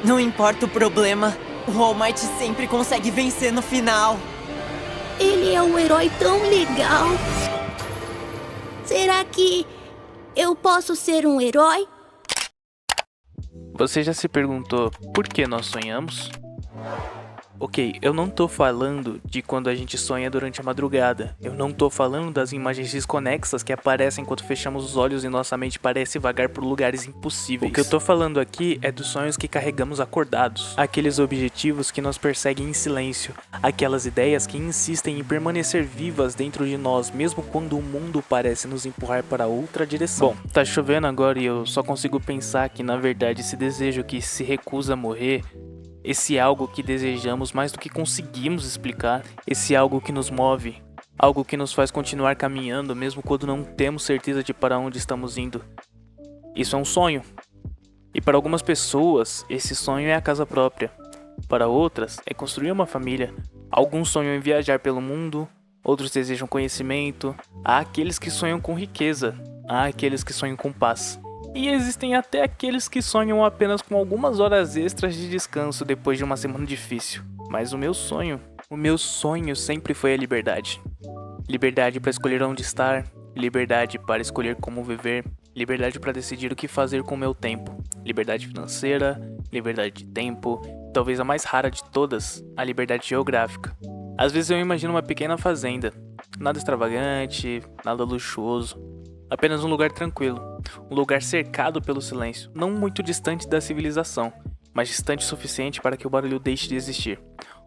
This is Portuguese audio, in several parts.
Não importa o problema, o All Might sempre consegue vencer no final. Ele é um herói tão legal. Será que eu posso ser um herói? Você já se perguntou por que nós sonhamos? Ok, eu não tô falando de quando a gente sonha durante a madrugada. Eu não tô falando das imagens desconexas que aparecem enquanto fechamos os olhos e nossa mente parece vagar por lugares impossíveis. O que eu tô falando aqui é dos sonhos que carregamos acordados. Aqueles objetivos que nos perseguem em silêncio. Aquelas ideias que insistem em permanecer vivas dentro de nós, mesmo quando o mundo parece nos empurrar para outra direção. Bom, tá chovendo agora e eu só consigo pensar que na verdade esse desejo que se recusa a morrer, esse algo que desejamos mais do que conseguimos explicar, esse algo que nos move, algo que nos faz continuar caminhando mesmo quando não temos certeza de para onde estamos indo. Isso é um sonho. E para algumas pessoas, esse sonho é a casa própria. Para outras, é construir uma família. Alguns sonham em viajar pelo mundo, outros desejam conhecimento. Há aqueles que sonham com riqueza, há aqueles que sonham com paz. E existem até aqueles que sonham apenas com algumas horas extras de descanso depois de uma semana difícil. Mas o meu sonho sempre foi a liberdade. Liberdade para escolher onde estar, liberdade para escolher como viver, liberdade para decidir o que fazer com o meu tempo, liberdade financeira, liberdade de tempo, talvez a mais rara de todas, a liberdade geográfica. Às vezes eu imagino uma pequena fazenda, nada extravagante, nada luxuoso, apenas um lugar tranquilo, um lugar cercado pelo silêncio, não muito distante da civilização, mas distante o suficiente para que o barulho deixe de existir.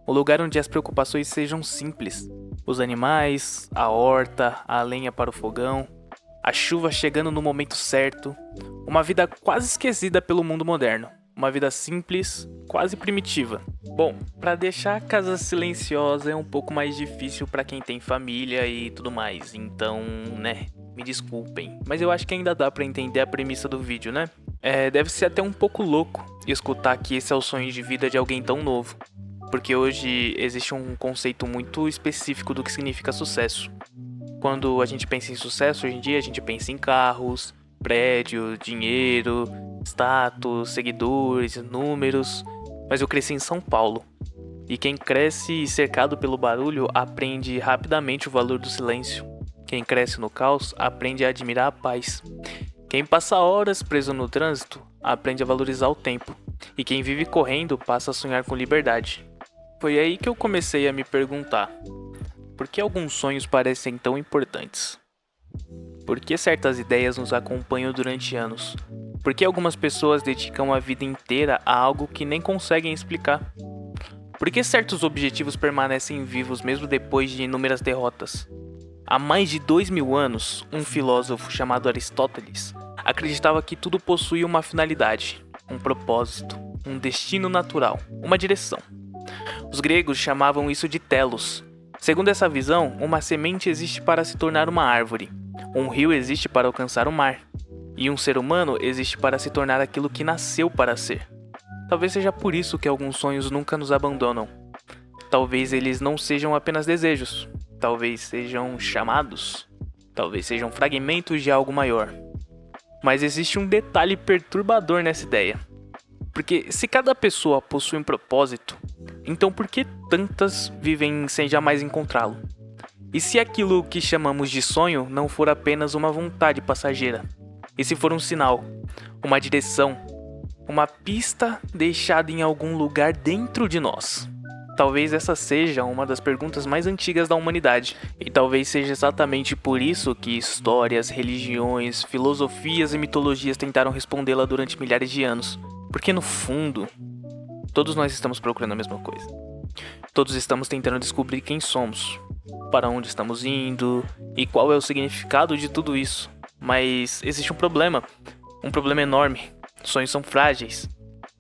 Um lugar onde as preocupações sejam simples. Os animais, a horta, a lenha para o fogão, a chuva chegando no momento certo. Uma vida quase esquecida pelo mundo moderno. Uma vida simples, quase primitiva. Bom, para deixar a casa silenciosa é um pouco mais difícil para quem tem família e tudo mais. Então, me desculpem. Mas eu acho que ainda dá para entender a premissa do vídeo, né? Deve ser até um pouco louco escutar que esse é o sonho de vida de alguém tão novo. Porque hoje existe um conceito muito específico do que significa sucesso. Quando a gente pensa em sucesso, hoje em dia a gente pensa em carros, prédio, dinheiro, status, seguidores, números. Mas eu cresci em São Paulo. E quem cresce cercado pelo barulho aprende rapidamente o valor do silêncio. Quem cresce no caos aprende a admirar a paz. Quem passa horas preso no trânsito aprende a valorizar o tempo. E quem vive correndo passa a sonhar com liberdade. Foi aí que eu comecei a me perguntar: por que alguns sonhos parecem tão importantes? Por que certas ideias nos acompanham durante anos? Por que algumas pessoas dedicam a vida inteira a algo que nem conseguem explicar? Por que certos objetivos permanecem vivos mesmo depois de inúmeras derrotas? Há mais de 2000 anos, um filósofo chamado Aristóteles acreditava que tudo possuía uma finalidade, um propósito, um destino natural, uma direção. Os gregos chamavam isso de telos. Segundo essa visão, uma semente existe para se tornar uma árvore, um rio existe para alcançar o mar, e um ser humano existe para se tornar aquilo que nasceu para ser. Talvez seja por isso que alguns sonhos nunca nos abandonam. Talvez eles não sejam apenas desejos, talvez sejam chamados, talvez sejam fragmentos de algo maior. Mas existe um detalhe perturbador nessa ideia. Porque se cada pessoa possui um propósito, então por que tantas vivem sem jamais encontrá-lo? E se aquilo que chamamos de sonho não for apenas uma vontade passageira? E se for um sinal, uma direção, uma pista deixada em algum lugar dentro de nós? Talvez essa seja uma das perguntas mais antigas da humanidade. E talvez seja exatamente por isso que histórias, religiões, filosofias e mitologias tentaram respondê-la durante milhares de anos. Porque no fundo, todos nós estamos procurando a mesma coisa. Todos estamos tentando descobrir quem somos, para onde estamos indo e qual é o significado de tudo isso. Mas existe um problema enorme. Sonhos são frágeis.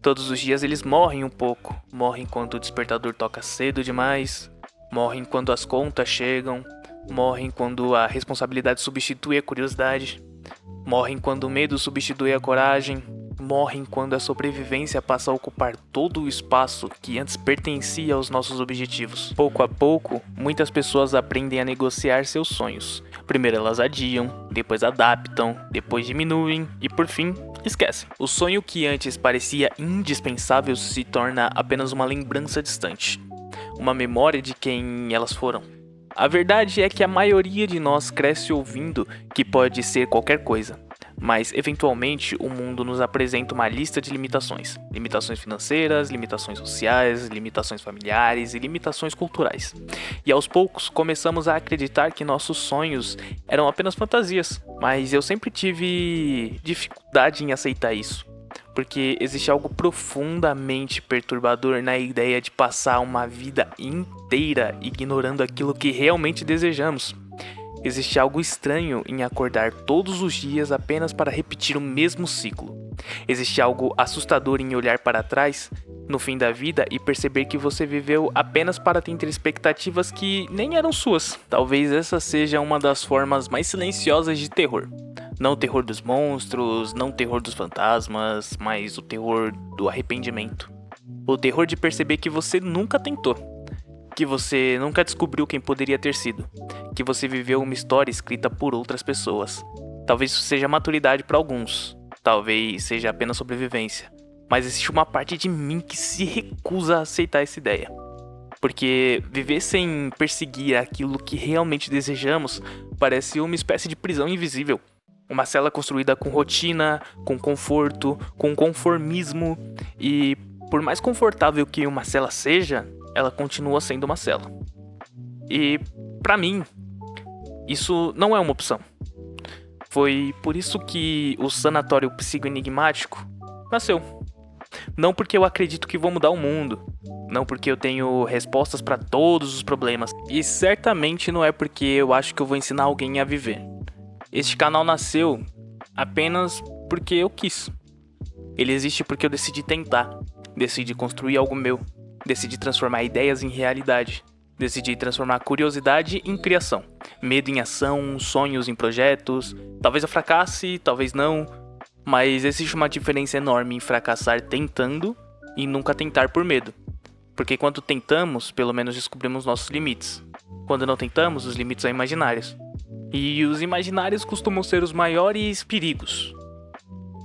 Todos os dias eles morrem um pouco. Morrem quando o despertador toca cedo demais. Morrem quando as contas chegam. Morrem quando a responsabilidade substitui a curiosidade. Morrem quando o medo substitui a coragem. morrem quando a sobrevivência passa a ocupar todo o espaço que antes pertencia aos nossos objetivos. Pouco a pouco, muitas pessoas aprendem a negociar seus sonhos. Primeiro elas adiam, depois adaptam, depois diminuem e por fim, esquecem. O sonho que antes parecia indispensável se torna apenas uma lembrança distante, uma memória de quem elas foram. A verdade é que a maioria de nós cresce ouvindo que pode ser qualquer coisa, mas eventualmente o mundo nos apresenta uma lista de limitações. Limitações financeiras, limitações sociais, limitações familiares e limitações culturais. E aos poucos começamos a acreditar que nossos sonhos eram apenas fantasias, mas eu sempre tive dificuldade em aceitar isso. Porque existe algo profundamente perturbador na ideia de passar uma vida inteira ignorando aquilo que realmente desejamos. Existe algo estranho em acordar todos os dias apenas para repetir o mesmo ciclo. Existe algo assustador em olhar para trás, no fim da vida, e perceber que você viveu apenas para ter expectativas que nem eram suas. Talvez essa seja uma das formas mais silenciosas de terror. Não o terror dos monstros, não o terror dos fantasmas, mas o terror do arrependimento. O terror de perceber que você nunca tentou, que você nunca descobriu quem poderia ter sido, que você viveu uma história escrita por outras pessoas. Talvez isso seja maturidade para alguns, talvez seja apenas sobrevivência, mas existe uma parte de mim que se recusa a aceitar essa ideia. Porque viver sem perseguir aquilo que realmente desejamos parece uma espécie de prisão invisível. Uma cela construída com rotina, com conforto, com conformismo e, por mais confortável que uma cela seja, ela continua sendo uma cela. E, pra mim, isso não é uma opção. Foi por isso que o sanatório psicoenigmático nasceu. Não porque eu acredito que vou mudar o mundo, não porque eu tenho respostas para todos os problemas, e certamente não é porque eu acho que eu vou ensinar alguém a viver. Este canal nasceu apenas porque eu quis. Ele existe porque eu decidi tentar, decidi construir algo meu, decidi transformar ideias em realidade, decidi transformar curiosidade em criação, medo em ação, sonhos em projetos. Talvez eu fracasse, talvez não, mas existe uma diferença enorme em fracassar tentando e nunca tentar por medo. Porque quando tentamos, pelo menos descobrimos nossos limites. Quando não tentamos, os limites são imaginários. E os imaginários costumam ser os maiores perigos.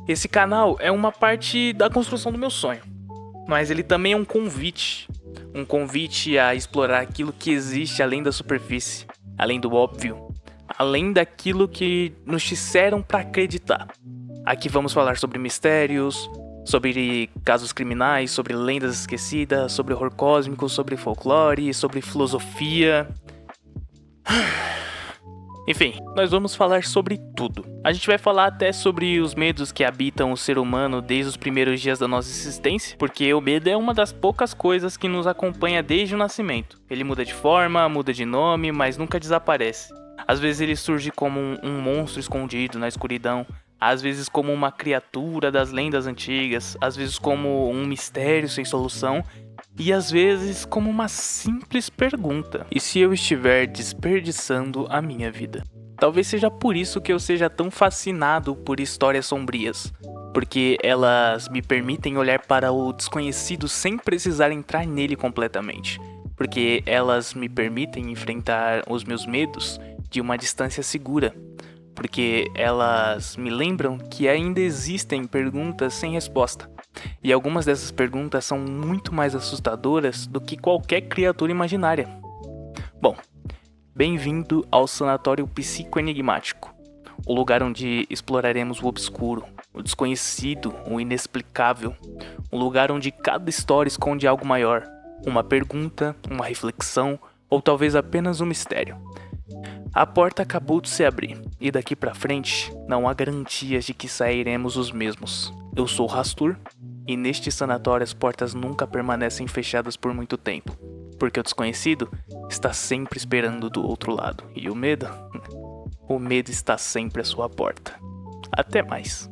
Esse canal é uma parte da construção do meu sonho, mas ele também é um convite a explorar aquilo que existe além da superfície, além do óbvio, além daquilo que nos disseram para acreditar. Aqui vamos falar sobre mistérios, sobre casos criminais, sobre lendas esquecidas, sobre horror cósmico, sobre folclore, sobre filosofia. Enfim, nós vamos falar sobre tudo. A gente vai falar até sobre os medos que habitam o ser humano desde os primeiros dias da nossa existência, porque o medo é uma das poucas coisas que nos acompanha desde o nascimento. Ele muda de forma, muda de nome, mas nunca desaparece. Às vezes ele surge como um monstro escondido na escuridão, às vezes como uma criatura das lendas antigas, às vezes como um mistério sem solução, e às vezes como uma simples pergunta: e se eu estiver desperdiçando a minha vida? Talvez seja por isso que eu seja tão fascinado por histórias sombrias, porque elas me permitem olhar para o desconhecido sem precisar entrar nele completamente, porque elas me permitem enfrentar os meus medos de uma distância segura, porque elas me lembram que ainda existem perguntas sem resposta. E algumas dessas perguntas são muito mais assustadoras do que qualquer criatura imaginária. Bom, bem-vindo ao Sanatório Psicoenigmático, o lugar onde exploraremos o obscuro, o desconhecido, o inexplicável, um lugar onde cada história esconde algo maior, uma pergunta, uma reflexão ou talvez apenas um mistério. A porta acabou de se abrir, e daqui pra frente não há garantias de que sairemos os mesmos. Eu sou Rastur, e neste sanatório as portas nunca permanecem fechadas por muito tempo, porque o desconhecido está sempre esperando do outro lado, e o medo? O medo está sempre à sua porta. Até mais.